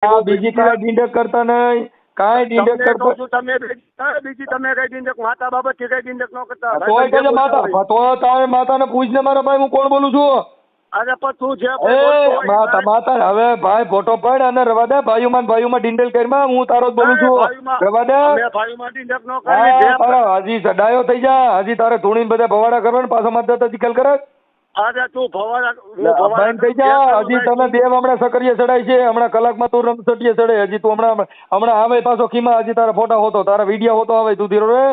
આ બીજી કાંઈ ડીંડક કરતા નહીં, કાંઈ ડીંડક કરતા. બીજી તમે કઈ ડીંડક માતા બાબત થી કઈ ડીંડક ન કરતા. તોય કહેજે માતા, તો તારે માતાને પૂછને મારા ભાઈ હું કોણ બોલું છું. અરે પણ તું જે માતા હવે ભાઈ ફોટો પડ અને રવા દે. ભાઈઓમાં ડીંડલ કરીમાં હું તારો જ બોલું છું. રવા દે. ભાઈમાં ડીંડક ન કરી. હજી સડાયો થઈ જા. હજી તારે ધૂણીને બધા ભવાડા કરવા ને પાછો માતા ચીકલ કરે. અરે તું બંધ થઈ જા. હજી તને દેવ હમણાં સકરીએ ચડાય છે. હમણાં કલાકમાં તું રમસટીએ ચડે. હજી તું હમણાં આવે પાછો ખીમા. હજી તારા ફોટા હોતો, તારા વિડીયો હોતો આવે. તું ધીરો રે.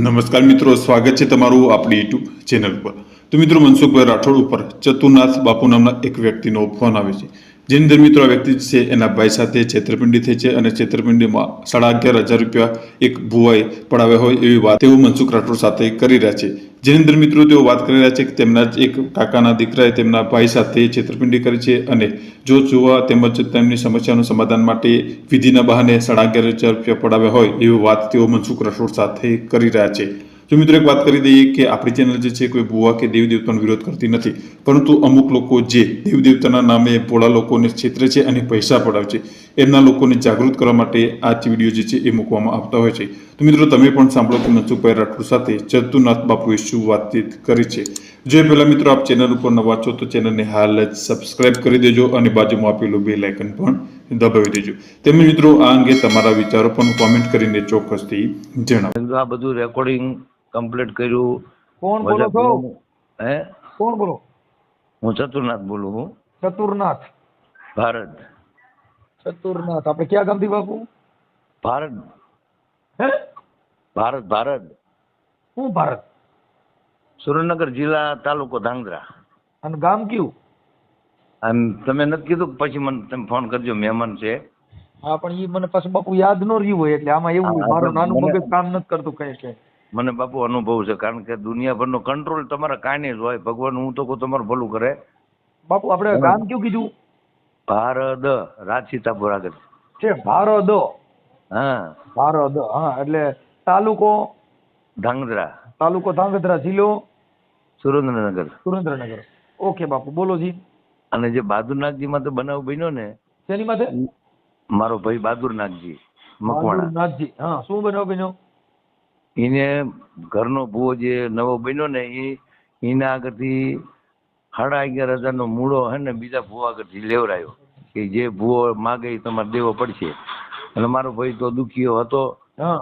નમસ્કાર મિત્રો, સ્વાગત છે તમારું આપણી યુટ્યુબ ચેનલ પર. તો મિત્રો, મનસુખભાઈ રાઠોડ ઉપર ચતુરનાથ બાપુ નામના એક વ્યક્તિનો ફોન આવે છે, જેની અંદર મિત્રો આ વ્યક્તિ છે એના ભાઈ સાથે છેતરપિંડી થઈ છે અને છેતરપિંડીમાં 11,500 રૂપિયા એક ભુવાએ પડાવ્યા હોય એવી વાત તેઓ મનસુખ રાઠોડ સાથે કરી રહ્યા છે. જેની અંદર મિત્રો તેઓ વાત કરી રહ્યા છે કે તેમના જ એક કાકાના દીકરાએ તેમના ભાઈ સાથે છેતરપિંડી કરી છે અને જો જોવા તેમજ તેમની સમસ્યાનું સમાધાન માટે વિધિના બહાને 11,500 રૂપિયા પડાવ્યા હોય એવી વાત તેઓ મનસુખ રાઠોડ સાથે કરી રહ્યા છે. જો મિત્રો એક વાત કરી દઈએ કે આપણી ચેનલ જે છે કોઈ ભુવા કે દેવી દેવતાનો વિરોધ કરતી નથી, પરંતુ અમુક લોકો જે દેવી દેવતાના નામે ભોળા લોકોને છેતરે છે અને પૈસા પડાવે છે, એમના લોકોને જાગૃત કરવા માટે આ વિડીયો જે છે એ મૂકવામાં આવતા હોય છે. તો મિત્રો તમે પણ સાંભળો કે મનસુખભાઈ રાઠોડ સાથે ચતુરનાથ બાપુએ શું વાતચીત કરી છે. જો પહેલા મિત્રો આપ ચેનલ ઉપર નવા છો તો ચેનલને હાલ જ સબસ્ક્રાઇબ કરી દેજો અને બાજુમાં આપેલું બેલ આઇકન પણ દબાવી દેજો. તેમજ મિત્રો આ અંગે તમારા વિચારો પણ કોમેન્ટ કરીને ચોક્કસથી જણાવો. આ બધું રેકોર્ડિંગ કમ્પ્લીટ કર્યું. કોણ બોલો છો? હે, કોણ બોલો? હું ચતુરનાથ બોલું. હું ચતુરનાથ ભારત. ચતુરનાથ આપણે ક્યાં ગામથી બાપુ? ભારત. હે, ભારત. ભારત. શું ભારત? સુરેન્દ્રનગર જિલ્લા, તાલુકો ધાંગધ્રા. અને ગામ કયું? આમ તમે નથી કીધું પછી મને તમે ફોન કરજો, મહેમાન છે. હા, પણ એ મને પાછું બાપુ યાદ ન રહ્યું હોય એટલે આમાં એવું મારું નાનું મગજ કામ નથી કરતું કઈ કે. મને બાપુ અનુભવ છે, કારણ કે દુનિયાભરનો કંટ્રોલ તમારા કાંઈ જ હોય. ભગવાન હું તો કહું તમારું ભલું કરે. બાપુ આપણે ગામ કયું કીધું? ભારદ, રાજ સીતાપુર આગળ છે. ભારદ. હા, ભારદ. હા, એટલે તાલુકો ધાંગધ્રા. તાલુકો ધાંગધ્રા, જિલ્લો સુરેન્દ્રનગર. સુરેન્દ્રનગર. ઓકે બાપુ, બોલો જી. અને જે બહાદુરનાથજી માં તો બનાવ બન્યો ને, શેની માથે? મારો ભાઈ બહાદુરનાથજી મકવાણા. બહાદુરનાથજી. હા, શું બનાવ બન્યો? એને ઘરનો ભૂવો જે નવો બન્યો ને એના આગળથી 11,500 નો મૂળો હે ને બીજા ભૂવા આગળથી લેવરાયો કે જે ભૂવો માગે એ તમારે દેવો પડશે. અને મારો ભાઈ તો દુખીયો હતો. હા,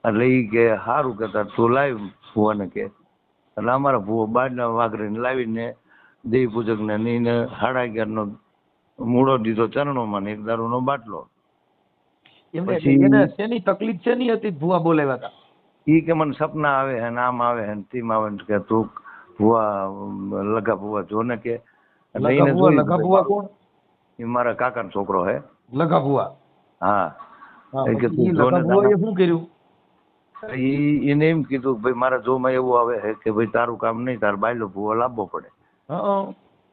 એટલે એ કે સારું કહેતા તું લાવી ભૂવાને કે. એટલે અમારા ભૂવો બારના વાઘરીને લાવીને દેવી પૂજક ને એને 11,500 નો મૂળો દીધો ચરણોમાં ને 1 દારૂનો બાટલો. એને શેની તકલીફ છે ની હતી ભૂવા બોલાવ્યા હતા? ઈ કે મને સપના આવે હે, આમ આવે હે, તેમ આવે કે તું ભૂવા લગા ભૂવા જો ને કે. લગા ભૂવા કોણ? એ મારા કાકાનો છોકરો હે. લગા ભૂવા? હા. કે તું લગા ભૂવાએ શું કર્યું? એને એમ કીધું કે ભાઈ મારા જોમાં એવું આવે છે કે ભાઈ તારું કામ નહીં, તાર બાયલો ભૂવો લાવવો પડે.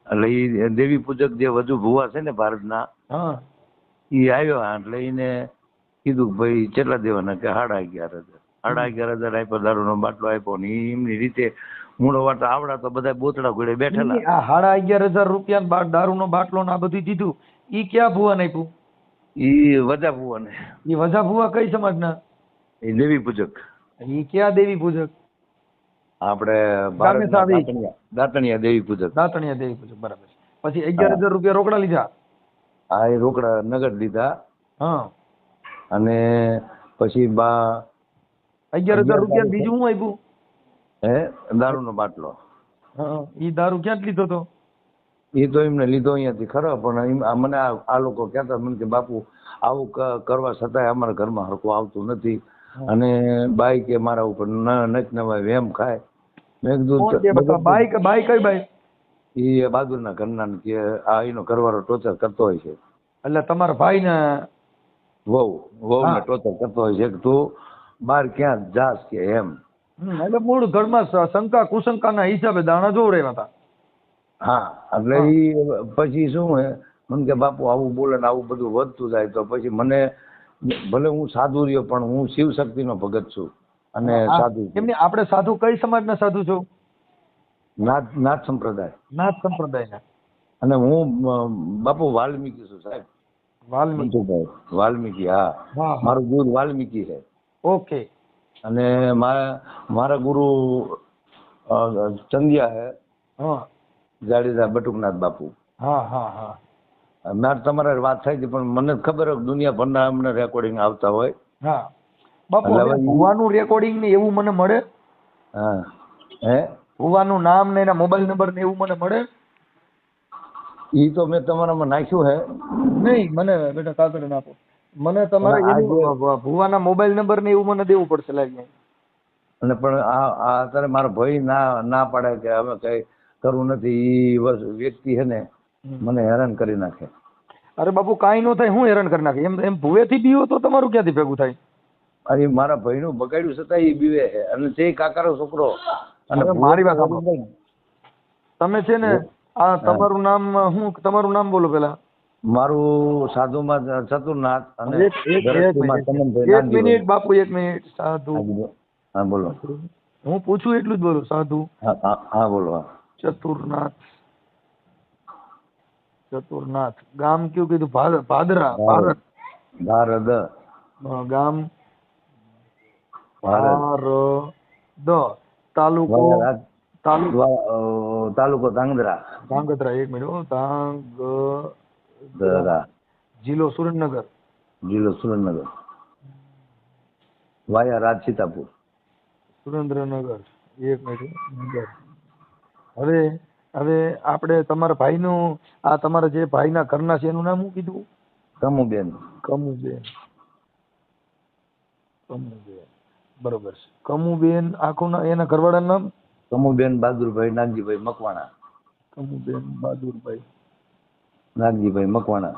એટલે એ દેવી પૂજક જે વધુ ભૂવા છે ને ભારતના, એ આવ્યો. એટલે એને કીધું કે ભાઈ કેટલા દેવાના? કે 11,500. 11,500 આપ્યો, દારૂનો બાટલો આપ્યો ને એમની રીતે મૂળો વાટો આવડા તો બધા બોતડા ઘોડે બેઠેલા. આ 11,500 રૂપિયા દારૂનો બાટલો ને આ બધું દીધું, ઈ ક્યાં ભૂવા ને આપ્યું? ઈ વજા ભૂવા ને. ઈ વજા ભૂવા કઈ સમાજના? એ દેવી પૂજક. ઈ ક્યાં દેવી પૂજક? આપણે દાતણિયા દેવી પૂજક. દાતણિયા દેવી પૂજક, બરાબર. પછી 11,000 રૂપિયા રોકડા લીધા? હા, એ રોકડા નગદ લીધા. હા. અને પછી 11,000 રૂપિયા બીજું શું આપ્યું? હે, દારૂનો બાટલો. ઈ દારૂ ક્યાંથી લીધો તો? એ તો એમને લીધો અહીંયાથી ખરો, પણ મને આ લોકો કહેતા મને કે બાપુ આવું કરવા છતાંય અમારા ઘરમાં હરખું આવતું નથી. અને બાઈ કે મારા ઉપર નથી નવાય વેમ ખાય. મેં કીધું બાઈ કઈ બાઈ? એ બહાદુરના ઘરના કે આ એનો ઘરવાળો ટોર્ચર કરતો હોય છે. એટલે તમારા ભાઈ ને વહુ ને ટોર્ચર કરતો હોય છે કે તું બહાર ક્યાં જાસ કે એમ. એટલે મૂળ ઘરમાં શંકા કુશંકાના હિસાબે દાણા જોવડાવ્યા હતા. હા, એટલે એ પછી શું હે મને કે બાપુ આવું બોલે ને આવું બધું વધતું જાય તો પછી મને ભલે હું સાધુ રહ્યો પણ હું શિવ શક્તિનો ભગત છું અને સાધુ. એમની આપણે સાધુ કઈ સમાજના સાધુ છો? નાથ સંપ્રદાય. નાથ સંપ્રદાયના. અને હું બાપુ વાલ્મીકી છું સાહેબ. વાલ્મીકી. મનસુખભાઈ વાલ્મીકી, હા. હા. મારું ગુરુ વાલ્મીકી છે. ઓકે. અને મારા ગુરુ ચંદિયા છે, હા જાડેજા બટુકનાથ બાપુ. હા હા હા. મારે તમારે વાત થઈ હતી પણ મને ખબર હોય દુનિયાભરના અમને રેકોર્ડિંગ આવતા હોય. હા બાપુ, એટલે હવે હવે ભુવાનું રેકોર્ડિંગ ને એવું મને મળે? હા. હે? ભુવાનું નામ ને એના મોબાઈલ નંબર ને એવું મને મળે? ઈ તો મેં તમારામાં નાખ્યું હે. નહીં, મને બેટા કાગળ નાખો. મને તમારે અને આજે એનું ભુવાના મોબાઈલ નંબર ને એવું મને દેવું પડશે લાગી. અને પણ આ અત્યારે મારો ભાઈ ના પાડે કે અમે કઈ કરવું નથી. ઈ વ્યક્તિ છે ને મને હેરાન કરી નાખે. અરે બાપુ કાંઈ ન થાય, હું હેરાન કરી નાખી? એમ ભુવેથી બીવો તો તમારું ક્યાંથી ભેગું થાય? અને મારા ભાઈનું બગાડ્યું છતાં ઈ બીવે છે. અને તે કાકાનો છોકરો. અને અરે મારી વાત સાંભળો. તમે છે ને આ તમારું નામ શું? તમારું નામ બોલો પેલા. મારું સાધુમાં ચતુરનાથ અને એક મિનિટ બાપુ, એક મિનિટ. સાધુ. હા બોલો. હું પૂછું એટલું જ બોલું. સાધુ હા બોલો. ચતુરનાથ. ચતુરનાથ. ગામ કયું કીધું? ભાદરા. ભારત. ભારત. ગામ ભારત. તાલુકો તાલુકો ધાંગધ્રા. ધાંગધ્રા. એક મિનિટ. ધરા. જિલ્લો સુરેન્દ્રનગર. જિલ્લો સુરેન્દ્રનગર. વાયા રાજ સીતાપુર. સુરેન્દ્રનગર. એક મિનિટ. હવે હવે આપણે તમારા ભાઈનું, આ તમારા જે ભાઈના ઘરના છે એનું નામ શું કીધું? કમુબેન. કમુબેન. કમુબેન, બરોબર છે. કમુબેન આખું નામ, એના ઘરવાળાનું નામ? કમુબેન બહાદુરભાઈ નાગજીભાઈ મકવાણા. કમુબેન બહાદુરભાઈ નાગજીભાઈ મકવાણા.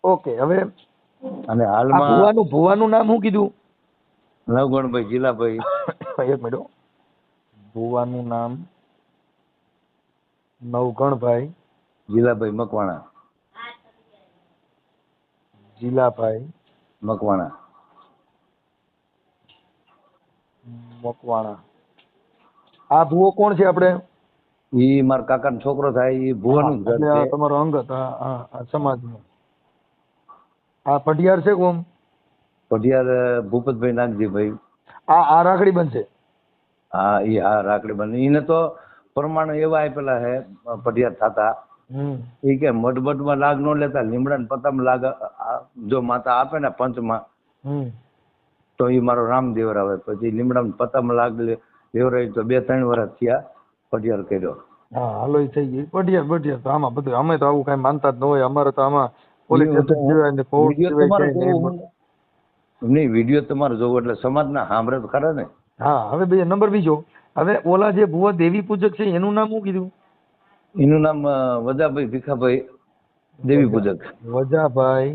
ઓકે. હવે અને હાલમાં ભુવાનું નામ શું કીધું? નવગણભાઈ જીલાભાઈ. એક મિનિટ. ભુવાનું નામ નવગણભાઈ જીલાભાઈ મકવાણા. જીલાભાઈ મકવાણા. મકવાણા. આ ભુવો કોણ છે આપણે? ઈ મારા કાકાનો છોકરો થાય. ઈ ભુવાનું જ ઘર એટલે છે. આ તમારો અંગત. હા સમાજનો. આ પઢિયાર છે કોમ? પઢિયાર ભૂપતભાઈ નાગજીભાઈ. આ રાખડી બનશે. હા ઈ હા રાખડી બને. એને તો પ્રમાણ એવા આપેલા હે પઢિયાર થતા. ઈ કે મઢમાં લાગ ન લેતા, લીમડા ને પતામાં લાગ જો માતા આપે ને પંચમાં તો ઈ મારો રામ દેવરાવે. પછી લીમડા પતામાં લાગ દેવરાય તો 2-3 વર્ષ થયા પઢિયાર કર્યો. હા હાલો ઈ થઈ ગઈ પઢિયાર. તો આમાં બધું અમે તો આવું કઈ માનતા જ ન હોય. અમારે તો આમાં પોલીસ સ્ટેશન જેવાય ને કોર્ટ જેવાય નહીં. વિડીયો તમારે જોવો એટલે સમાજના સાંભળે તો ખરા ને. હા. હવે ભાઈ નંબર બીજો. હવે ઓલા જે ભુવા દેવી પૂજક છે એનું નામ શું કીધું? એનું નામ વજાભાઈ ભીખાભાઈ દેવી પૂજક. વજાભાઈ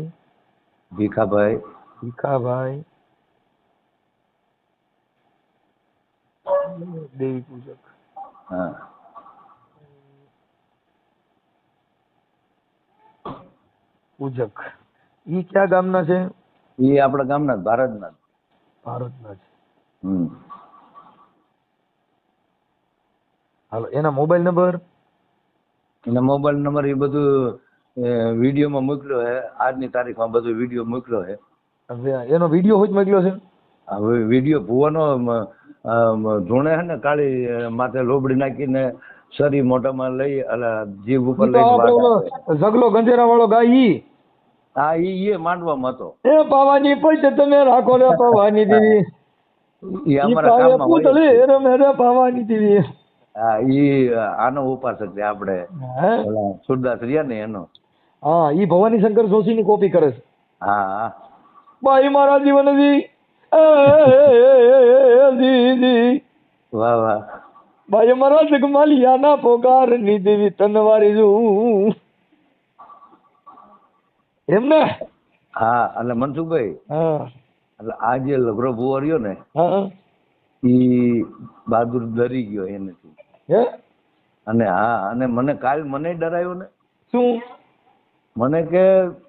ભીખાભાઈ દેવી પૂજક. હા. પૂજક. ઈ ક્યાં ગામના છે? એ આપણા ગામના ભારતના. ભારતના છે. હાલો એના મોબાઈલ નંબર? એના મોબાઈલ નંબર એ બધું વિડીયોમાં મોકલ્યો છે. આજની તારીખમાં બધો વિડીયો મોકલ્યો છે. એનો વિડીયો જ મોકલ્યો છે? હવે વિડીયો ભુવાનો ધૂણે છે ને કાળી માથે લોબડી નાખીને શરી મોઢામાં લઈ અને જીભ ઉપર લઈ ઝગલો ગંજેરા વાળો ગાય ઈ? હા ઈ માંડવામાં હતો. એ પાવાની પૈસે તમે રાખો ને પાવાની દેવી. ઈ અમારા કામમાં હોય. પાવાની દેવી. હા ઈ આનો ઉપાસક છે આપણે સુરદાસ રહ્યા ને એનો. હા ઈ ભવાની શંકર જોશી ની કોપી કરે છે. હા ભાઈ મારા જીવનજી. વાહ વાહ. ભાઈ મારા જગમાલિયા ના પોકાર ની દેવી તનવારી જુ એમ ને. હા એટલે મનસુખભાઈ, એટલે આ જે લગરો ભુવો રહ્યો ને ઈ બહાદુર ડરી ગયો એનાથી. અને અને મને ડરાયો ને. શું? મને કે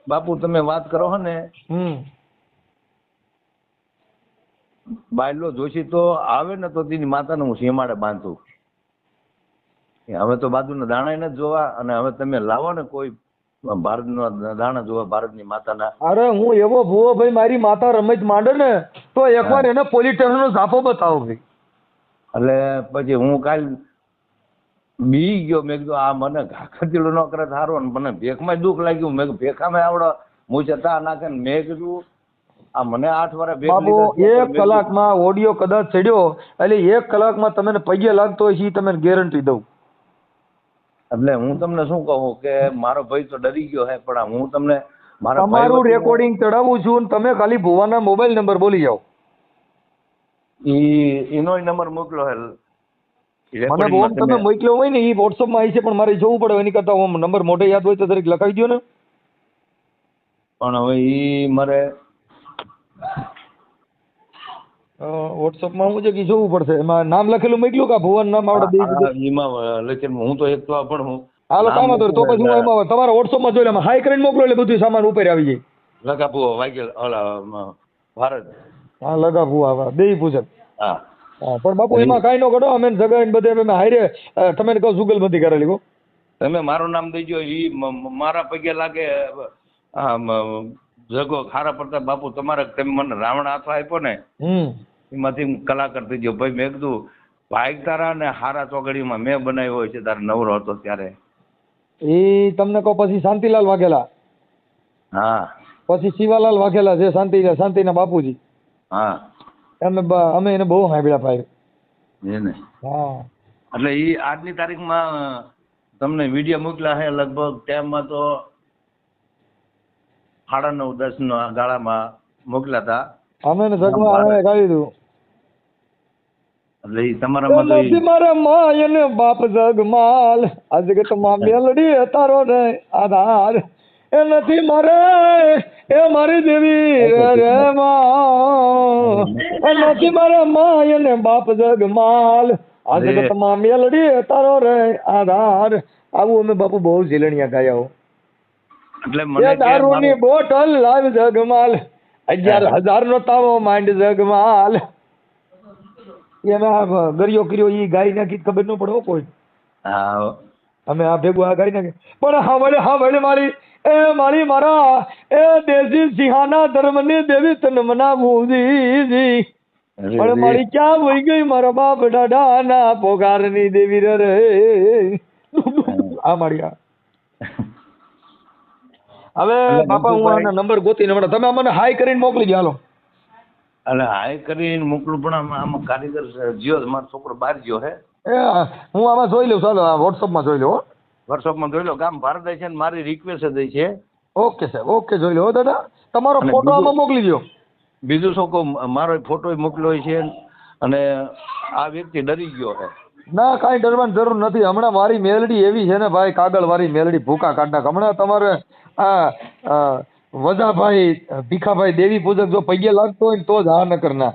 બાપુ તમે વાત કરો છો ને બાયલો જોશી તો આવે ને તો તેની માતાને હું સીમાડે બાંધું. હવે તો બાજુના દાણા નથી જોવા, અને હવે તમે લાવો ને કોઈ ભારતના દાણા જોવા, ભારતની માતાના. અરે હું એવો ભૂવો ભાઈ, મારી માતા રમત માંડે ને તો એકવાર એને પોલીસ સ્ટેશનનો ઝાપો બતાવો ભાઈ. એટલે પછી હું કાલ બી ગયો, મેં કીધું આ મને ઘાખતીલું ન કરે સારું, ને મને ભેખમાં દુઃખ લાગ્યું. મેં કીધું ભેખામાં આવડો હું ચતા નાખે ને, મેં કીધું આ મને 8 વાર ભેખ બાપુ લીધા. 1 કલાકમાં ઓડિયો કદાચ ચડ્યો એટલે 1 કલાકમાં તમને પગે લાગતો હોય છે, ઈ તમને ગેરંટી દઉં. એટલે હું તમને શું કહું કે મારો ભાઈ તો ડરી ગયો હે, પણ હું તમને મારા તમારું રેકોર્ડિંગ ચડાવું છું, તમે ખાલી ભુવાના મોબાઈલ નંબર બોલી જાઓ. એનો નંબર મોકલો હે. મને ફોન તમે મોકલ્યો હોય ને એ વોટ્સઅપમાં આવી છે, પણ મારે જોવું પડે. એની કરતા હું નંબર મોઢે યાદ હોય તો દરેક લખાવી દો ને. પણ હવે ઈ મારે વોટ્સઅપમાં હું છે કે જોવું પડશે. એમાં નામ લખેલું મોકલ્યું કે ભુવન નામ આવડે દઈ એમાં લખેલું. હું તો એક તો પણ હું હાલો કામ હતો તો પછી હું એમાં તમારા વોટ્સઅપમાં જોઈ લે, હાઈ કરીને મોકલો એટલે બધું સામાન ઉપર આવી જાય. લગાપુ વાગેલ ભારત. હા લગા ભુવા બે પૂછે. હા પણ બાપુ એમાં કાંઈ ન કરો, અમે જગાઈને બધે અમે હાઈરે તમે કહો જુગલ બંધી કરેલી કહો. તમે મારું નામ દઈજો, ઈ મારા પગે લાગે. જગો ખારા પડતા બાપુ તમારે તમે મને રાવણ હાથવા આપ્યો ને એમાંથી હું કલાકાર થઈ ગયો ભાઈ. મેં કીધું ભાઈ તારા ને હારા ચોગડીમાં મેં બનાવ્યો હોય છે, તારે નવરો હતો ત્યારે. એ તમને કહો પછી શાંતિલાલ વાઘેલા, હા પછી શિવાલાલ વાઘેલા છે શાંતિના બાપુજી. હા અમે એને બહુ સાંભળ્યા ભાઈ. એને હા એટલે ઈ આજની તારીખમાં તમને વિડીયો મોકલ્યા છે, લગભગ ટાઈમમાં તો 9:30-10 નો ગાળામાં મોકલ્યા હતા. અમે ને જગમાં અમે ગાવી દઉં. એટલે ઈ તમારામાં તો નથી મારા માય ને બાપ જગમાલ, આ જગતમાં મેલડી તારો રે આધાર. એ નથી મારે એ મારી દેવી રે માં, એ નથી મારા માય ને બાપ જગમાલ, આ જગતમાં મેલડી તારો રે આધાર. આવું અમે બાપુ બહુ ઝીલણિયા ગાયા હો. એટલે મને દારૂની બોટલ લાવ જગમાલ, 11,000 નો તાવો માંડ જગમાલ. એમાં ગરિયો કર્યો ઈ ગાઈ નાખી ખબર ન પડે કોઈ. હા અમે આ ભેગું આ ગાઈ નાખી. પણ હા મારી એ મારી મારા એ દેશી સિંહાના ધર્મની દેવી તને મનાવું જી. પણ મારી ક્યાં વહી ગઈ મારા બાપ દાદાના પોગારની દેવી રે. આ મારી હવે બાપા હું આના નંબર ગોતીને મળે, તમે અમને હાઈ કરીને મોકલી દો હાલો. એટલે હાઈ કરીને મોકલું, પણ આમાં કારીગર જ્યો મારો છોકરો બહાર ગયો હે. હું આમાં જોઈ લઉં, ચાલો વોટ્સઅપમાં જોઈ લઉં. વોટ્સઅપમાં જોઈ લો, ગામ ભારત છે ને મારી રિક્વેસ્ટ જ છે. ઓકે સાહેબ ઓકે, જોઈ લો દાદા. તમારો ફોટો આમાં મોકલી દો. બીજું શું કહું, મારો ફોટો મોકલ્યો છે, અને આ વ્યક્તિ ડરી ગયો છે. ના કાંઈ ડરવાની જરૂર નથી. હમણાં મારી મેલડી એવી છે ને ભાઈ, કાગળ વાળી મેલડી ભૂકા કાઢ નાખ. હમણાં તમારે આ વજાભાઈ ભીખાભાઈ દેવી પૂજક જો પગે લાગતો હોય ને તો જ હા ન કરના.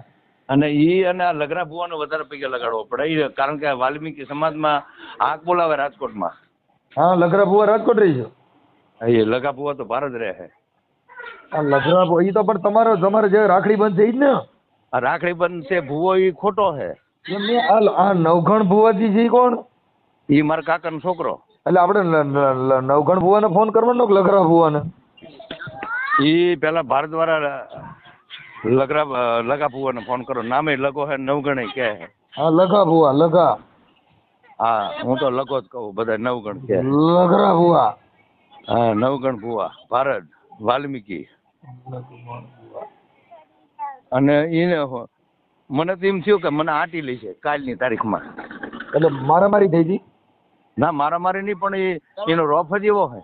અને ઈ અને આ લગરા ભુવાનો વધારે પૈકી લગાડવો પડે, કારણ કે વાલ્મીકી સમાજમાં આંખ બોલાવે રાજકોટમાં. હા લગરા ભુવા રાજકોટ રહી છે. એ લગા ભુવા તો ભારત રહે છે. આ લગરા ભુવા ઈ તો પણ તમારે જે રાખડી બંધ છે ઈ જ ને. આ રાખડી બંધ છે ભુવો ઈ ખોટો છે. આ નવઘણ ભુવાજી છે ઈ કોણ? ઈ મારા કાકાનો છોકરો. એટલે આપણે નવઘણ ભુવાને ફોન કરવાનો કે લગરા ભુવાને? ઈ પેલા ભારત વાળા લગા ભુવાને ફોન કરો. નામે લગો હે, નવગણ કે. હા લગા ભુવા લગા. હા હું તો લગો જ કહું, બધા નવગણ કે. લગરા ભુવા. હા નવગણ ભુવા ભારત વાલ્મીકી. અને એને મને તો એમ થયું કે મને આંટી લે છે કાલની તારીખમાં. એટલે મારામારી થઈ હતી? ના મારામારી નહીં, પણ એનો રોફ જ એવો છે.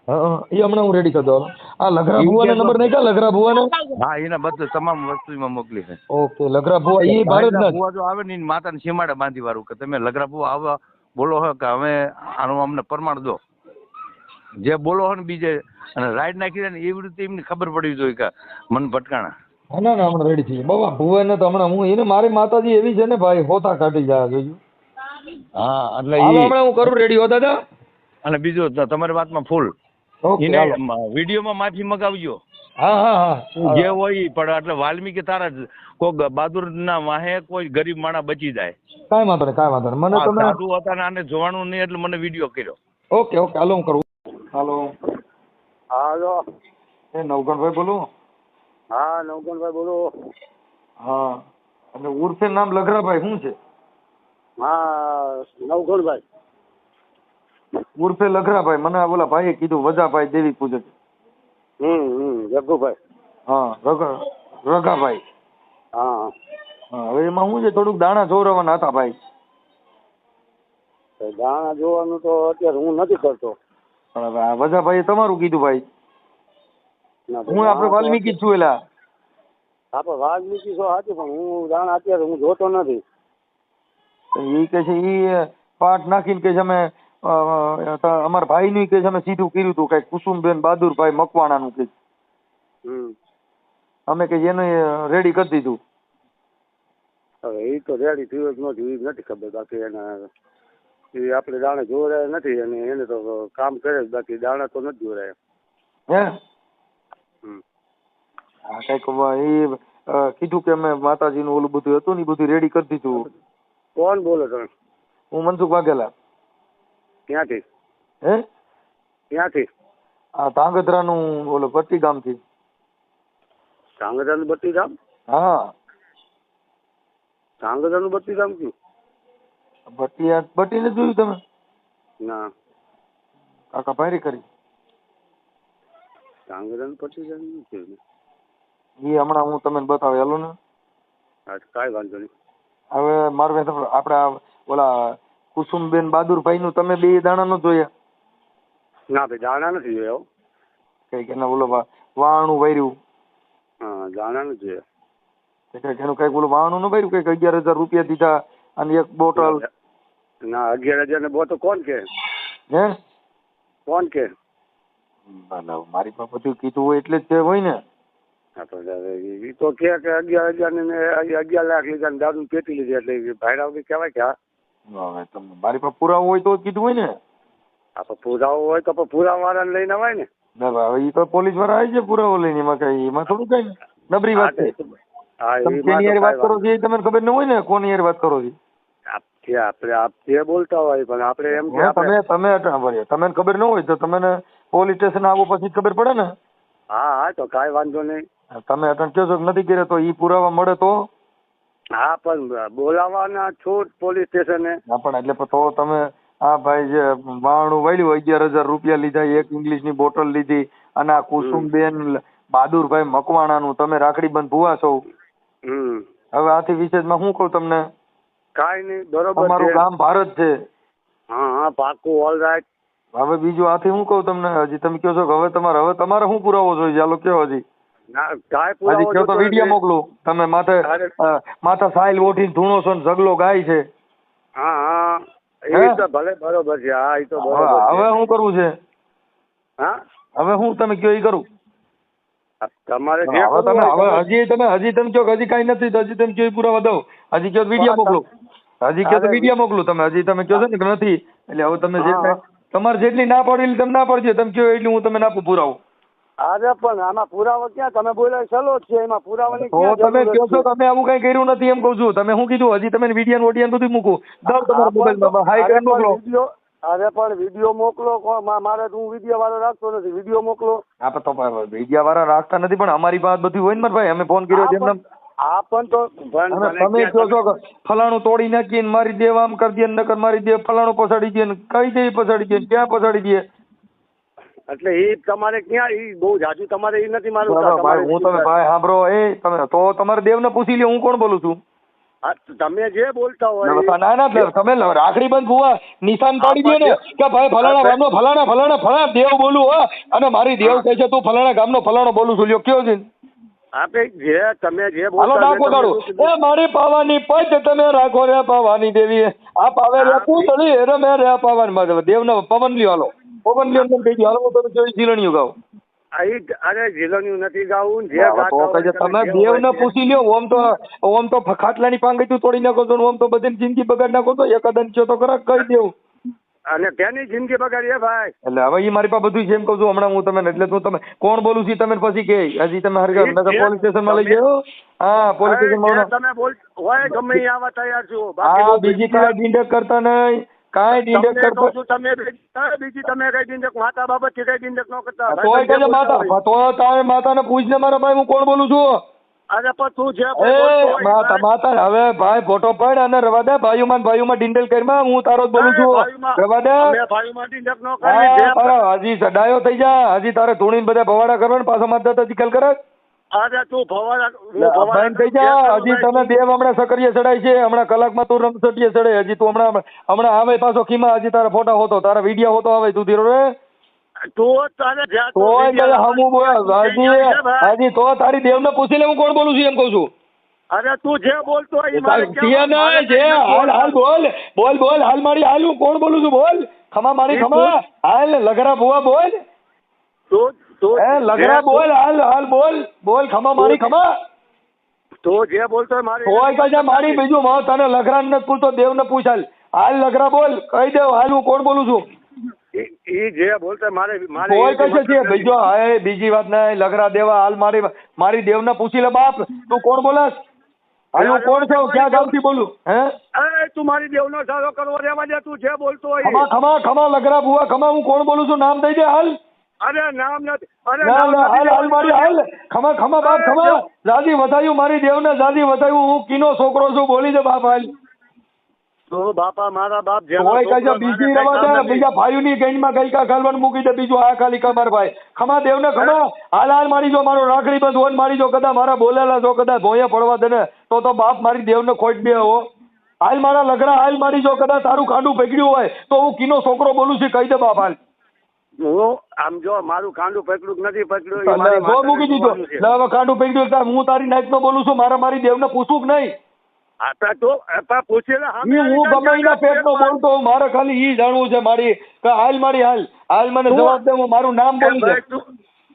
એ હમણાં હું રેડી કરતો. આ લગરા ભુવાના નંબર નહીં કા? લગરા ભુવાનો? હા એના બધું તમામ વસ્તુ એમાં મોકલી છે. ઓકે લગરા ભુવા એ ભારતના ભુવા જો આવે ને માતાને સીમાડે બાંધી વાળું કે તમે લગરા ભુવા આવા બોલો હો કે હવે આનું અમને પ્રમાણ દો. જે બોલો હો ને બીજે અને રાઈડ નાખી દે ને એવી રીતે એમને ખબર પડવી જોઈએ કે મન ભટકાણા. ના હમણાં રેડી થઈ બાબા. ભુવાને તો હમણાં હું એને મારી માતાજી એવી છે ને ભાઈ, હોતા કાઢી જાય જોયું. હા એટલે હમણાં હું કરું રેડી હો દાદા. અને બીજું તમારી વાતમાં ફૂલ એને વિડીયોમાં માફી મગાવજો. હા હા હા જે હોય ઈ પણ એટલે વાલ્મીકી તારા કોઈ બહાદુર ના વાહે કોઈ ગરીબ માણસ બચી જાય. કાંઈ વાંધો નહીં, કાંઈ વાંધો નહીં. મને આ તમે સાધુ હતા ને આને જોવાનું નહીં એટલે મને વિડીયો કર્યો. ઓકે ઓકે હાલો હું કરું. હાલો હાલો. એ નવગણભાઈ બોલું. હા નવગણભાઈ બોલો. હા અને ઉર્ફે નામ લઘરાભાઈ શું છે? હા નવગણભાઈ. ઉર્ફે લઘરાભાઈ. મને આ ઓલા ભાઈએ કીધું વજાભાઈ દેવી પૂજક. જગ્ગુભાઈ. હા રઘાભાઈ. હા હા હવે એમાં શું છે, થોડુંક દાણા જોરવાના હતા ભાઈ. તો દાણા જોવાનું તો અત્યારે હું નથી કરતો. પણ હવે આ વજાભાઈએ તમારું કીધું ભાઈ. ના, હું આપણે વાલ્મીકી જ છું એલા. આપણે વાલ્મીકી છો સાચું, પણ હું દાણા અત્યારે હું જોતો નથી. એ કે છે એ પાઠ નાખીને કે છે અમે અમારા ભાઈ નું કે છે અમે સીધું કર્યું હતું કઈ કુસુમબેન બહાદુરભાઈ મકવાણાનું કે અમે કે એને રેડી કરી દીધું. હવે એ તો રેડી થયું જ નથી, એ નથી ખબર. બાકી એના એ આપણે દાણા જોરાયા નથી અને એને તો કામ કરે જ, બાકી દાણા તો નથી જોરાયા. હે હા કઈક એ કીધું કે અમે માતાજીનું ઓલું બધું હતું ને એ બધું રેડી કરી દીધું. કોણ બોલો તમે? હું મનસુખ વાઘેલા. ક્યાંથી? હે ક્યાંથી? આ ધાંગધ્રાનું ઓલું ભટ્ટી ગામથી. ધાંગધ્રાનું બત્તી ગામ? હા ધાંગધ્રાનું બત્તી ગામ કયું? ભટ્ટી ને જોયું તમે? ના. કાકા ભારી કરી ધાંગધ્રાનું બત્તી ગામ નથી. એ હમણાં હું તમને બતાવે હાલો ને. હા કાંઈ વાંધો નહીં. હવે મારે આપડા ઓલા કુસુમબેન બહાદુરભાઈ નું તમે બે દાણા નો જોયા? ના ભાઈ દાણા નથી જોયા. કઈક એના ઓલો વાણું વાર્યું. હા દાણા નથી જોયા. કઈક એનું કઈક ઓલું વાણું નું વાર્યું, કઈક 11,000 રૂપિયા દીધા અને એક બોટલ. ના 11,000 ને બોટલ કોણ કે? હે કોણ કે? મારી પાસે બધું કીધું હોય એટલે જ હોય ને. હા તો એ તો કે 11,000 ને 11 લાખ લીધા ને દારૂ પેટી લીધી એટલે ભાઈ કહેવાય કે હા. હવે તમે મારી પાસે પુરાવો હોય તો જ કીધું હોય ને. હા તો પુરાવો હોય તો પુરાવા વાળાને લઈને અવાય ને. હવે એ તો પોલીસ વાળા આવી છે પુરાવો લઈને. એમાં કઈ એમાં થોડું કઈ નબળી વાત છે. હા તમે કેની યાર વાત કરો છો એ તમને ખબર ન હોય ને કોની યાર વાત કરો છો. આપણે બોલતા હોય પણ આપણે એમ કે તમે ખબર ન હોય તો તમને પોલીસ સ્ટેશન આવો પછી ખબર પડે ને. હા હા તો કાંઈ વાંધો નહીં. તમે અટણ કહો છો કે નથી કર્યા તો ઈ પુરાવા મળે તો? હા પણ બોલાવવાના છૂટ પોલીસ સ્ટેશને. ના પણ એટલે તો તમે આ ભાઈ જે વાણું વાળ્યું 11,000 રૂપિયા લીધા, એક ઇંગ્લિશ ની બોટલ લીધી અને આ કુસુમબેન બહાદુરભાઈ મકવાણાનું તમે રાખડી બંધ ભુવા છો. હવે આથી વિશેષમાં શું કહું તમને? કાંઈ નહીં બરોબર. તમારું ગામ ભારત છે. હા હા પાકું ઓલ રાઈટ. હવે બીજું આથી શું કહું તમને? હજી તમે કહો છો કે હવે તમારે શું પુરાવો જોઈએ? ચાલો કયો હજી. હજી કયો તો વિડીયો મોકલું. તમે માથા સાઈલ ઓઠીને ધૂણો છો ને ઝગલો ગાય છે. હા હા એ તો ભલે બરોબર છે. હા એ તો બરોબર. હવે શું કરવું છે? હા હવે હું તમે કયો એ કરું. તમારે હજી તમે કહો હજી કઈ નથી તો હજી તમે કયો પુરાવા દો. હજી કયો વિડીયો મોકલું. હજી કયો તો વિડીયો મોકલું. હજી તમે કહો છો ને કે નથી એટલે હવે તમે જે તમારે જેટલી ના પાડી તમે ના પાડજો. તમે કહો એટલું હું તમને આપું પુરાવો. અરે પણ આમાં પુરાવો ક્યાં? તમે બોલ્યા ચલો જ છે એમાં પુરાવાની તો તમે કહો છો તમે આવું કઈ કર્યું નથી એમ કઉ છું. તમે શું કીધું? હજી તમે વિડીયો ઓડિયો બધું મૂકું તમારા મોબાઈલમાં હાઈ કરી મોકલો. અરે પણ વિડીયો મોકલો. મારે હું વિડીયો વાળો રાખતો નથી. વિડીયો મોકલો. હા પણ તો વિડીયો વાળા રાખતા નથી પણ અમારી પાસે બધું હોય ને મારા ભાઈ. અમે ફોન કર્યો છે એમને. હા પણ તો તમે કહો છો કે ફલાણું તોડી નાખીએ મારી દે, આમ કરી દે, નકર મારી દે, ફલાણું પછાડી દે, કઈ દે પછાડી દે, ક્યાં પછાડી દે. એટલે એ તમારે ક્યાં એ બહુ જાજુ તમારે એ નથી મારું. હું તમે ભાઈ સાંભળો એ તમે તો તમારે દેવને પૂછી લ્યો હું કોણ બોલું છું. તમે જે બોલતા હોય. ના તમે રાખડી બંધ ભુવા નિશાન પાડી દો ને કે ભાઈ ફલાણા ગામનો ફલાણા દેવ બોલું હો અને મારી દેવ કહે છે તું ફલાણા ગામનો ફલાણો બોલું છું. લ્યો કયો છે? આપે જે તમે જે મારી પાવાની પદ તમે રાખો રે પાવાની દેવી. આ પાવે રે પૂતળી રમે રે પાવાની દેવનો પવન લ્યો. હાલો પવન લ્યો કહી દો. હાલો તમે જોઈ ઝીલણીયું ગાવ. અરે ઝીલણીયું નથી ગાવું. તમે દેવને પૂછી લ્યો. ઓમ તો ખાટલાની પાંગી તું તોડી નાખો છો. ઓમ તો બધી જિંદગી બગાડ નાખો છો. એકાદન કયો તો ખરા કહી દેવું. અને તેની જિંદગી બગાડી હે ભાઈ. એટલે હવે ઈ મારી પાસે બધું છે એમ કહું છું હમણાં હું તમને એટલે તું તમે કોણ બોલું છું તમે પછી કે હજી તમે હરગા પોલીસ સ્ટેશનમાં લઈ ગયો હા પોલીસ સ્ટેશનમાં તમે બોલ હોય ગમે અહીં આવવા તૈયાર છું. હા બીજી કાંઈ ડીંડક કરતા નહીં કાંઈ ડીંડક કરતા તમે બીજી તમે કઈ ડીંડક માતા બાબત થી કઈ ડીંડક ન કરતા. તોય કહેજે માતા તો તારે માતાને પૂછ ને મારા ભાઈ હું કોણ બોલું છું. અરે પણ તું જે એ માતા હવે ભાઈ ફોટો પડ અને રવા દે ભાઈઓમાં ડીંડલ કરીમાં હું તારો જ બોલું છું રવા દે. ભાઈમાં ડીંડક ન કરી હજી સડાયો થઈ જા હજી તારે ધૂણીને બધા ભવાડા કરવા પાછા માતા ચીકલ કરે. અરે તું ભવાડા થઈ જા હજી તમે દેવ હમણાં સકરીએ ચડાય છે હમણાં કલાકમાં તું રમસટીએ ચડે હજી તું હમણાં આવે પાછો ખીમા હજી તારા ફોટા હોતો તારા વિડીયો હોતો આવે તું ધીરો રે હજી તો તારી દેવને પૂછી લે હું કોણ બોલું છું એમ કઉ છું. અરે તું જે બોલતો હાલ બોલ હાલ મારી હાલ હું કોણ બોલું છું બોલ ખમા મારી ખમા હાલ લગરા બુઆ બોલ લગરા બોલ હાલ બોલ ખમા મારી ખમા તો જે બોલતો મારી બીજું તને લગરા ને પૂછતો દેવ ને પૂછ હાલ લગરા બોલ કહી દેવ હાલ હું કોણ બોલું છું. બીજી વાત નહીં લગરા દેવા હાલ મારી દેવને પૂછી લે બાપ તું કોણ બોલસ હાલ હું કોણ છું ક્યાં ગામથી બોલું હે તું મારી દેવનો સારો કરવો રહેવા દે તું જે બોલતો હોય ખમા લગરા બુઆ ખમા હું કોણ બોલું છું નામ દઈ દે હાલ. અરે નામ નથી હાલ મારી હાલ ખમા બાપ ખમા દાદી વધાયું મારી દેવને દાદી વધાયું હું કીનો છોકરો છું બોલી દે બાપ હાલ. તો બાપા મારા બાપ બીજી રવા બીજા ભાઈઓની ગેંગમાં ગઈકા ખાલવાનું મૂકી દે બીજું આ ખાલી કમર ભાઈ ખમા દેવને ખમા હાલ મારી જો મારો રાખડી બંધ હોય મારી જો કદાચ મારા બોલેલા જો કદાચ ભોંયે પડવા દે ને તો બાપ મારી દેવને ખોટ દે હો હાલ મારા લગડા હાલ મારી જો કદાચ તારું ખાંડું પકડ્યું હોય તો હું કીનો છોકરો બોલું છું કહી દે બાપ હાલ. હું આમ જો મારું કાંડું પકડ્યું નથી પકડ્યું મૂકી દીધું હવે કાંડું પકડ્યું હું તારી નાઈટ નો બોલું છું મારી દેવને પૂછવું કે નહીં. હું ગમે એના પેટનો બોલતો મારે ખાલી ઈ જાણવું છે મારી હાલ મારી હાલ મને જવાબ દે હું મારું નામ બોલું છે.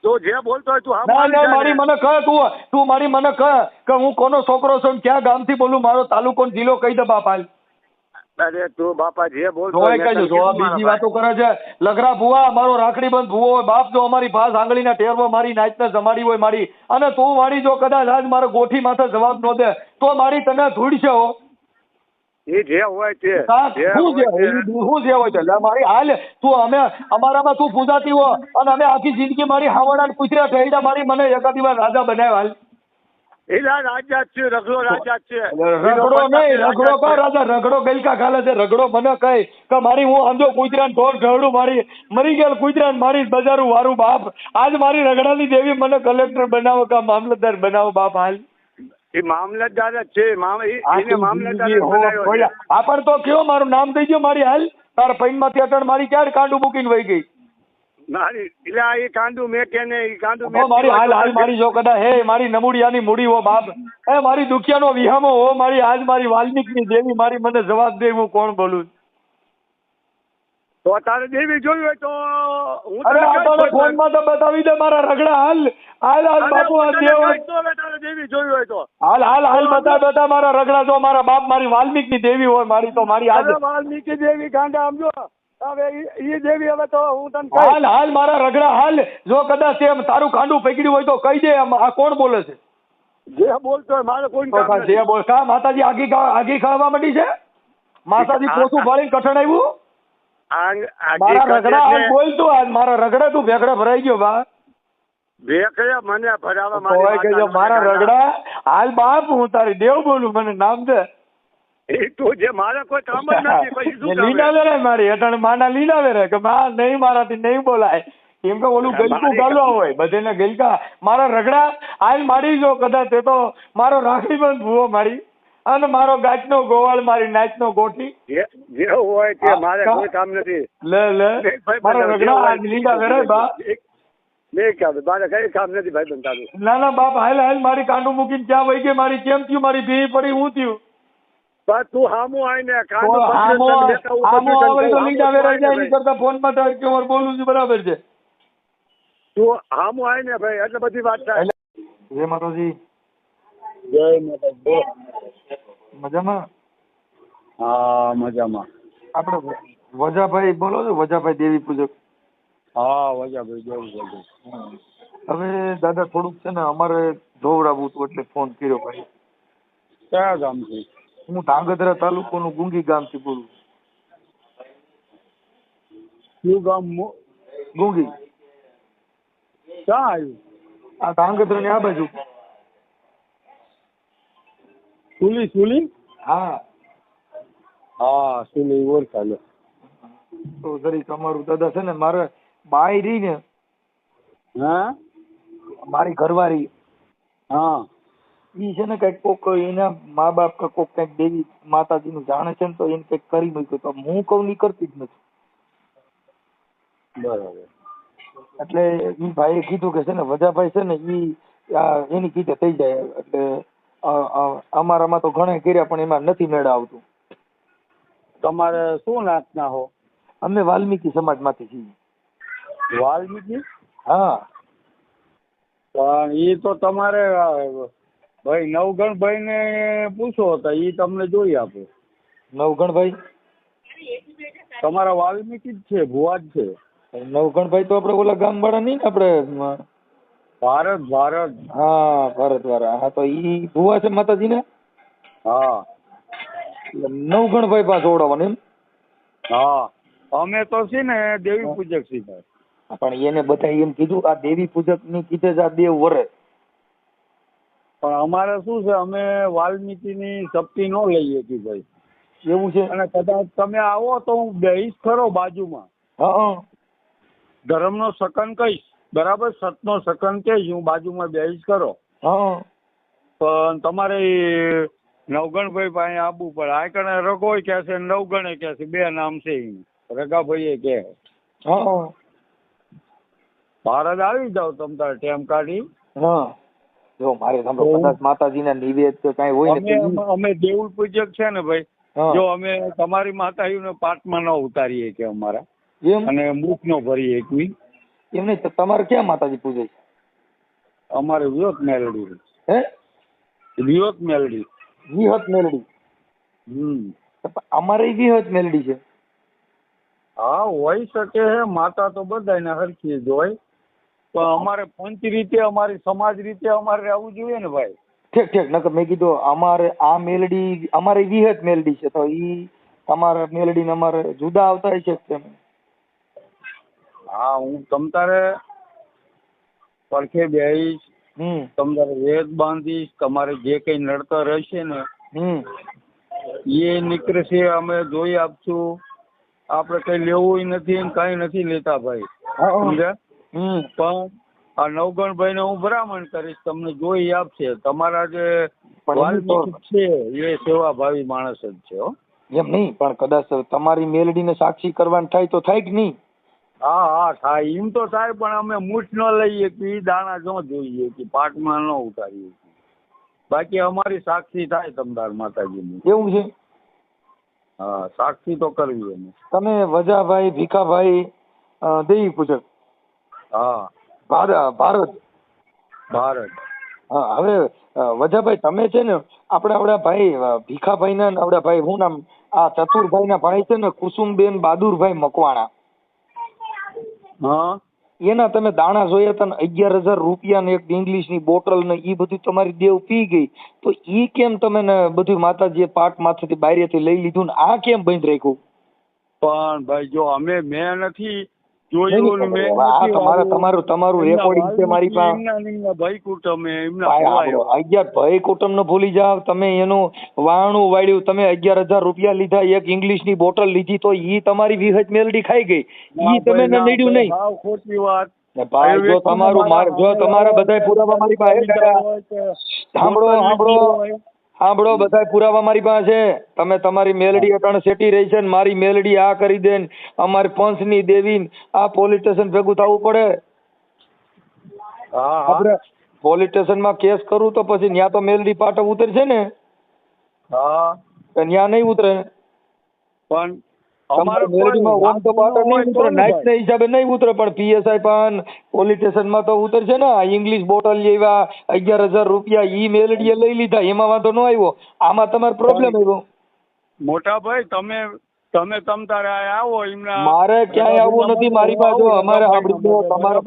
તો જે બોલતો હોય તું ના મારી મને કહે તું મારી મને કહે કે હું કોનો છોકરો છું ક્યાં ગામથી બોલું મારો તાલુકો જિલ્લો કહી દે બાપ હાલ. અરે તું બાપા જે બોલતો બીજી વાતો કરે છે લગરા ભુવા મારો રાખડી બંધ ભુવો હોય બાપ જો અમારી ભાસ આંગળીના ટેરવો મારી નાચને જમાડી હોય મારી અને તું મારી જો કદાચ આજ મારો ગોઠી માથે જવાબ ન દે તો મારી તને ધૂળશે હો. એ જે હોય તે શું જે હોય છે મારી હાલ તું અમે અમારામાં તું પૂજાતી હો અને અમે આખી જિંદગી મારી હાવડા પૂછ્યા ઠેડા મારી મને એકાદી વાર રાજા બનાવ્યા હાલ. રાજા છે રગડો રાજા છે રગડો નહીં રગડો કા રાજા રગડો ગલકા ખાલે છે રગડો મને કહે કે મારી હું સમજો કુતરાને ઢોર ઢળું મારી મરી ગયેલ કુતરાને મારી બજારું વારું બાપ આજ મારી રગડાની દેવી મને કલેક્ટર બનાવો કે મામલતદાર બનાવો બાપ હાલ. એ મામલતદાર જ છે મામલતદાર આપણ તો કયો મારું નામ દઈ દો મારી હાલ તારા પૈન માંથી અટણ મારી ક્યારે કાંડું મૂકીને વહી ગઈ. મારી હાલ મારી જો કદાચ હે મારી નમુડિયાની મૂડી હો બાપ એ મારી દુખિયાનો વિહામો હો મારી આજ મારી વાલ્મીકની દેવી મારી મને જવાબ દે હું કોણ બોલું. તો તારે દેવી જોયું હોય તો હું અરે ફોનમાં તો બતાવી દે મારા રગડા હાલ બાપુ દેવી જોયું હોય તો હાલ બતા મારા રગડા જો મારા બાપ મારી વાલ્મીકની દેવી હોય મારી તો મારી આજ વાલ્મીકી દેવી ગાંડા આમ જો હવે એ દેવી હવે તો હું તને હાલ મારા રગડા હાલ જો કદાચ તારું ખાંડું પકડ્યું હોય તો કહી દે આ કોણ બોલે છે. જે બોલતો હોય મારે કોઈ જે બોલ કા માતાજી આગી ખાવા માંડી છે માતાજી પોતું ફાળીને કઠણ આવ્યું મારા રગડા હાલ બોલ તું આજ મારા રગડા તું ભેગડા ભરાઈ ગયો બા ભેગડા મને ભરાવા મારા રગડા હાલ બાપ હું તારી દેવ બોલું મને નામ દે. જે મારા કોઈ કામ જ નથી લીનાવે રે મારી હેઠળ માના લીનાવે રે કે નહીં મારાથી નહીં બોલાય કેમ કે ઓલું ગલકું ગાલવા હોય બધેને ગલકા મારા રગડા હાલ મારી જો કદાચ તે તો મારો રાખડી બંધ ભૂવો મારી અને મારો ગાંઠનો ગોવાળ મારી નાચનો ગોઠી જે હોય તે મારે કોઈ કામ નથી લે મારા રગડા લીનાવે રે બા મારે કઈ કામ નથી ભાઈ બંધ ના બાપ હાલ મારી કાંડું મૂકીને ક્યાં વહી ગઈ મારી કેમ થયું મારી ભી પડી હું થયું બસ તું હામું આવીને ફોન માં બોલું છું બરાબર છે તું હામું આવીને ભાઈ એટલે બધી વાત થાય. જય માતાજી. જય માતાજી. મજામાં? હા મજામાં. આપડે વજાભાઈ બોલો છો? વજાભાઈ દેવી પૂજક. હા વજાભાઈ જવું છે. હવે દાદા થોડુંક છે ને અમારે જોવડાવવું હતું એટલે ફોન કર્યો ભાઈ. કયા ગામથી? હું ધાંગધ્રા તાલુકાનું ગુંગી ગામથી બોલું. કયું ગામ? ગુંગી. ક્યાં આવ્યું? આ ધાંગધ્રા ની આ બાજુ. સુલી? હા. હા સુલી ઓળખાય. તો જરી તમારું દાદા છે ને મારે બાઈ રહી ને, હા મારી ઘરવાળી, હા ઈ છે ને કઈક કોક એના મા બાપ કે કોક કઈક દેવી માતાજી નું જાણે છે ને તો એને કઈક કરી મૂક્યું. તો હું કઉ ની કરતી જ નથી. બરાબર. એટલે ઈ ભાઈએ કીધું કે છે ને વજાભાઈ છે ને ઈ એની કીધે થઈ જાય. એટલે અમારામાં તો ઘણા કર્યા પણ એમાં નથી મેળ આવતું. તમારે શું નાતના હો? અમે વાલ્મીકી સમાજ માંથી છીએ. વાલ્મીકી? હા. પણ ઈ તો તમારે ભાઈ નવગણભાઈ ને પૂછો તો ઈ તમને જોઈ આપે. નવગણભાઈ? તમારા વાલ્મીકી જ છે, ભુવા જ છે. નવગણભાઈ તો આપડે ઓલા ગામ વાળા નહીં ને આપડે? ભારત. હા ભારત વાળા. હા તો ઈ ભુવા છે માતાજી ને? હા. નવગણભાઈ પાસે જોડાવાનું એમ? હા અમે તો છે ને દેવી પૂજક છીએ. પણ એને બધા એમ કીધું આ દેવી પૂજક ની કીધે જ આ દેવ વરે. પણ અમારે શું છે, અમે વાલ્મીકી ની શક્તિ ન લઈએ કે ભાઈ. એવું છે? અને કદાચ તમે આવો તો હું બેહીશ ખરો બાજુમાં. હા. ધર્મનો સકન કહીશ, બરાબર? સતનો સકન કહીશ, હું બાજુમાં બેહીશ ખરો. હા. પણ તમારે નવગણભાઈ પાસે આવવું પડે. આ કણે રઘોય કે છે, નવગણે કે છે, બે નામ છે. રઘાભાઈ કે હા. ભારત આવી જાવ તમ તારે ટેમ કાઢી. હા. જો મારે સાંભળો, કદાચ માતાજીના નિવેદ કે કાંઈ હોય ને અમે દેવ પૂજક છે ને ભાઈ, હા. જો અમે તમારી માતાજીને પાટમાં ન ઉતારીએ કે અમારા એમ અને મુખ ન ભરીએ એકવી. એમ નહીં. તમારે ક્યાં માતાજી પૂજે છે? અમારે વિયોત મેલડી. હે? વિયોત મેલડી. વિહત મેલડી? અમારે વિહત મેલડી છે. હા હોય શકે છે. માતા તો બધાને હરખી જ હોય, પણ અમારે પંચ રીતે, અમારી સમાજ રીતે અમારે રહેવું જોઈએ ને ભાઈ. ઠીક. નકર મેં કીધું અમારે આ મેલડી, અમારે વિહત મેલડી છે તો ઈ તમારા મેલડી ને અમારે જુદા આવતા હોય છે કેમ? હા હું તમ તારે પડખે બેહીશ, તમારે વેદ બાંધીશ, તમારે જે કઈ નડતર હશે ને એ નીકળશે, અમે જોઈ આપશું. આપણે કઈ લેવું નથી, કઈ નથી લેતા ભાઈ, સમજ્યા? પણ આ નવગણભાઈ ને હું ભરામણ કરીશ, તમને જોઈ આપશે. તમારા જે વાલ્મીકી છે એ સેવાભાવી માણસ જ છે. એમ નહીં, પણ કદાચ તમારી મેલડી ને સાક્ષી કરવાનું થાય તો થાય કે નહીં? હા થાય, એમ તો થાય, પણ અમે મૂઠ ન લઈએ કે ઈ દાણા ન જોઈએ કે પાટમાં ન ઉતારીએ. બાકી અમારી સાક્ષી થાય તમદાર માતાજીની. એવું છે? હા સાક્ષી તો કરવી અમે. તમે વજાભાઈ, ભીખાભાઈ દેવી પૂજક? હા. ભારત. હા. હવે વજાભાઈ તમે છે ને આપડા ભાઈ ભીખાભાઈ ના આપડા ભાઈ શું નામ, આ ચતુરભાઈ ના ભાઈ છે ને કુસુમબેન બહાદુરભાઈ મકવાણા, હા એના તમે દાણા જોયા હતા ને 11,000 રૂપિયા ને એક ઇંગ્લિશ ની બોટલ ને ઈ બધું તમારી દેવ પી ગઈ, તો ઈ કેમ તમે ને બધું માતાજીએ પાટ માથેથી બારીએથી લઈ લીધું ને આ કેમ બંધ રાખ્યું? પણ ભાઈ જો મેં નથી જોયું ને મેં તમારું રેકોર્ડિંગ છે મારી પાસે. ભાઈ કુટુંબ ભાઈ કુટુંબ ને ભૂલી જાવ તમે. એનું વાણું વાળ્યું તમે, 11,000 રૂપિયા લીધા, એક ઇંગ્લિશ ની બોટલ લીધી, તો ઈ તમારી વિહત મેલડી ખાઈ ગઈ. ઈ તમે નડ્યું નહીં. ખોટી વાત ભાઈ. જો તમારા બધા પુરાવા મારી પાસે, સાંભળો બધા પુરાવા મારી પાસે છે. તમે તમારી મેલડી અટાણે સેટી રહી છે ને મારી મેલડી આ કરી દે ને અમારી પંચ ની દેવી, આ પોલીસ સ્ટેશન ભેગું થવું પડે. આપણે પોલીસ સ્ટેશન માં કેસ કરું તો પછી ન્યા તો મેલડી પાટો ઉતરશે ને? ન્યા નહીં ઉતરે. પણ હિસાબે નહીં ઉતરે, પણ PSI પણ પોલીસ સ્ટેશન માં તો ઉતરશે ને. ઇંગ્લિશ બોટલ જેવા 11,000 રૂપિયા ઈ મેલડીએ લઈ લીધા, એમાં વાંધો ન આવ્યો. આમાં તમારો પ્રોબ્લેમ આવ્યો. મોટા ભાઈ તમે તમે તમ તારે આ આવો એમના મારે ક્યાંય આવવું નથી મારી પાસે. અમારે સાંભળી લો તમારા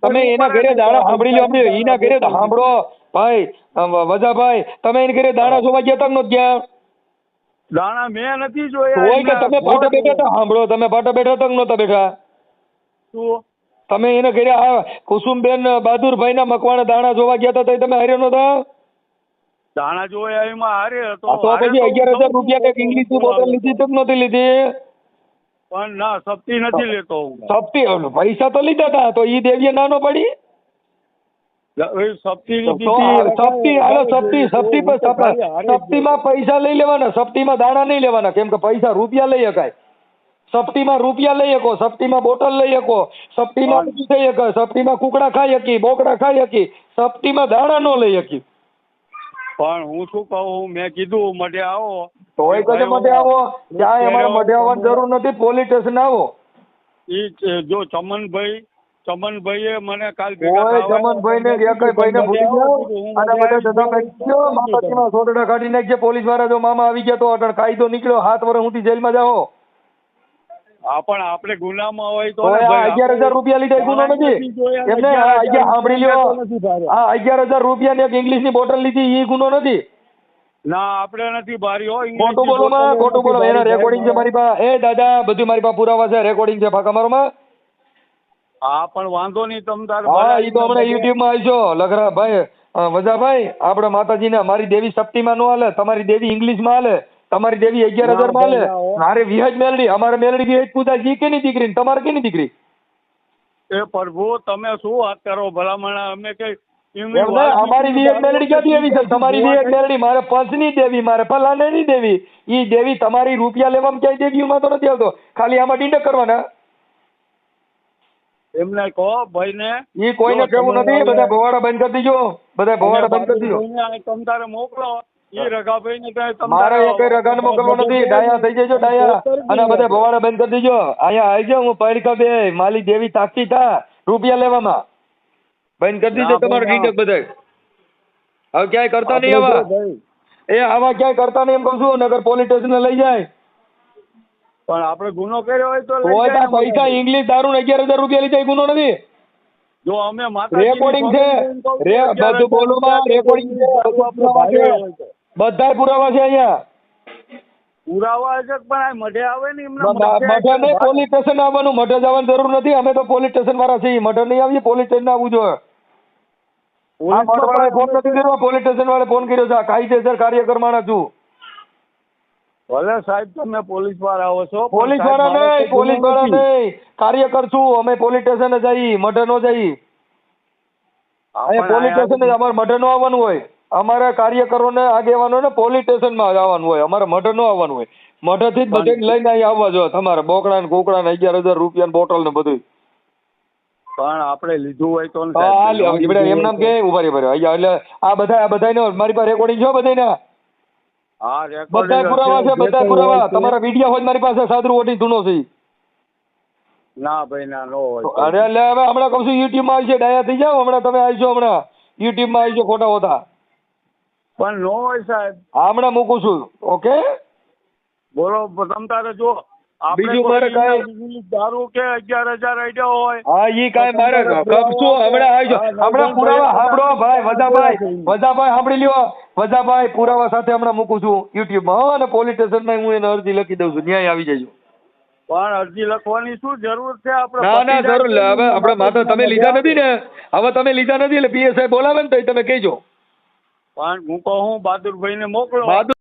તમે એના ઘરે દાણા સાંભળી લો. અમે એના ઘરે સાંભળો ભાઈ વજાભાઈ, તમે એના ઘરે દાણા જોવા ગયા તા ગયા? દાણા મેં નથી જોયા. હોય કે તમે પાટા બેઠા હતા? સાંભળો, તમે પાટા બેઠા હતા નહોતા બેઠા? શું તમે એને ઘરે આ કુસુમબેન બહાદુરભાઈ ના મકવાણા દાણા જોવા ગયા હતા તો તમે હાર્યો નહોતા? દાણા જોયા એમાં હારે હતો. તો પછી 11,000 રૂપિયા કઈક ઇંગ્લિશ ની બોટલ લીધી તો નહોતી લીધી? પણ ના સપ્તી નથી લેતો હું. સપ્તી પૈસા તો લીધા હતા, તો ઈ દેવીએ નાનો પડી? સપ્તીમાં પૈસા લઈ લેવાના, સપ્તીમાં દાણા નહીં લેવાના. કેમ કે પૈસા રૂપિયા લઈ શકાય. સપ્તીમાં રૂપિયા લઈ શકો, સપ્તીમાં બોટલ લઈ શકો, સપ્તીમાં બધું થઈ શકે, સપ્તીમાં કુકડા ખાઈ શકી, બોકડા ખાઈ શકી, સપ્તીમાં દાણા ન લઈ શકી. પણ હું શું કહું, મેં કીધું મઢે આવો તોય કદે મઢે આવો? ક્યાંય અમારે મઢે આવવાની જરૂર નથી, પોલીસ સ્ટેશન આવો. ઈ જો ચમનભાઈએ મને કાલ ચમનભાઈ ને ભાઈ ને ભૂલી જાઓ અને બધા ધંધા કરી દો. માતાજીમાં સોટડા કાઢી નાખજે. પોલીસ વાળા જો મામા આવી ગયા તો અટણ કાયદો નીકળ્યો, 7 વર્ષ સુધી જેલમાં જાઓ. હા પણ આપણે ગુનામાં હોય તો 11,000 રૂપિયા લીધા એ ગુનો નથી એમને. સાંભળી લ્યો, આ 11,000 રૂપિયા ને એક ઇંગ્લિશ ની બોટલ લીધી એ ગુનો નથી. ના આપણે નથી ભારી હોય. ખોટું બોલો માં, ખોટું બોલો. એના રેકોર્ડિંગ છે મારી પાસે. એ દાદા બધું મારી પાસે પુરાવા છે, રેકોર્ડિંગ છે ફાકા મારો માં. હા પણ વાંધો નહીં તમ તાર. હા એ તો હમણાં યુટ્યુબ માં આવશો લખરા ભાઈ વજાભાઈ. આપણે માતાજીને મારી દેવી સપ્તીમાં નો હાલે, તમારી દેવી ઇંગ્લિશ માં હાલે, તમારી દેવી 11,000 માં હાલે. મારે વિહજ મેલડી, અમારે મેલડી વિહજ પૂજા જી કેની દીકરી, તમારે કેની દીકરી? એ પ્રભુ તમે શું વાત કરો ભલામણ. અમે કઈ અમારી વિહજ મેલડી ક્યાંથી આવી છે? તમારી વિહજ મેલડી મારે પંચની દેવી, મારે ફલાણાની દેવી. ઈ દેવી તમારી રૂપિયા લેવામાં ક્યાંય દેવીઓમાં તો નથી આવતો, ખાલી આમાં ડીંડક કરવાના. એમને કહો ભાઈ ને. ઈ કોઈને કેવું નથી. બધા ભવાડા બંધ કરી દીજો, બધા ભવાડા બંધ કરી દીજો. તમ તારે મોકલો ઈ રઘાભાઈ ને. મારે કઈ રઘાને મોકલવો નથી. ડાયા થઈ જજો ડાયા, અને બધા ભવાડા બંધ કરી દીજો. અહીંયા આવી જાઓ, હું પૈડકા બે માલી દેવી તાકતી થા રૂપિયા લેવામાં. બંધ કરી દીજો તમારું ડીંડક બધા. હવે ક્યાંય કરતા નહીં આવા. આવા ક્યાંય કરતા નહીં એમ કહું છું, નગર પોલીસ સ્ટેશન લઈ જાય. પણ આપણે ગુનો કર્યો હોય તો પૈસા ઇંગ્લિશ દારૂ 11,000 રૂપિયા લીધા એ ગુનો નથી. જો અમે રેકોર્ડિંગ છે, બધું બોલવામાં રેકોર્ડિંગ છે, બધા પુરાવા છે અહીંયા. પુરાવા છે પણ આ મઢે આવે ને એમને. મઢે નહીં, પોલીસ સ્ટેશન આવવાનું. મઢે જવાની જરૂર નથી, અમે તો પોલીસ સ્ટેશન વાળા છીએ. મઢે નહીં આવીએ, પોલીસ સ્ટેશન આવવું જોઈએ. ફોન નથી કર્યો, પોલીસ સ્ટેશન વાળે ફોન કર્યો છે. કાયદેસર કાર્યકર માણસ છું. ભલે સાહેબ તમે પોલીસ વાળા આવો છો. પોલીસ વાળા નહીં, પોલીસ વાળા નહીં, કાર્યકર છું અમે. પોલીસ સ્ટેશન જઈ, મઢે નો જઈ. પોલીસ સ્ટેશન અમારે મઢે નો આવવાનું હોય. અમારે કાર્યકરોને આગેવાનોને પોલીસ સ્ટેશનમાં આવવાનું હોય, અમારે મઢે નો આવવાનું હોય. મઢેથી જ બધે લઈને અહીં આવવા જોઈએ તમારે. બોકડા ને કુકડા ને 11,000 રૂપિયા બોટલ ને બધું. પણ આપણે લીધું હોય તો એમ નામ કે ઉભા એટલે આ બધા મારી પાસે રેકોર્ડિંગ છે બધાના. બધા પુરાવા છે, બધા પુરાવા. તમારા વિડીયો હોય મારી પાસે. સાદરું ઓટી ધૂનો છે. ના ભાઈ ના નો હોય. અરે એટલે હવે હમણાં કહું છું યુટ્યુબ માં આવી છે, ડાયા થઈ જાવ. હમણાં તમે આવશો, હમણાં યુટ્યુબ માં આવી ખોટા હોતા. પણ નો હોય સાહેબ. હમણાં મૂકું છું. ઓકે બોલો તમ તારે. જો બીજું મારે કઈ દારૂ કે 11,000 આઈડિયા હોય. હા ઈ કાંઈ મારે કપશું. હમણાં આવજો, હમણાં પુરાવા સાંભળો ભાઈ વજાભાઈ સાંભળી લ્યો. વજાભાઈ પુરાવા સાથે હમણાં મૂકું છું યુટ્યુબ માં. અને પોલીસ સ્ટેશન માં હું એને અરજી લખી દઉં છું, ન્યાય આવી જજો. પણ અરજી લખવાની શું જરૂર છે? આપણે ના જરૂર. હવે આપણે માથા તમે લીધા નથી ને, હવે તમે લીધા નથી એટલે પીએસઆઈ બોલાવે ને તો તમે કહેજો. પણ હું કહું બહાદુરભાઈ ને મોકલો.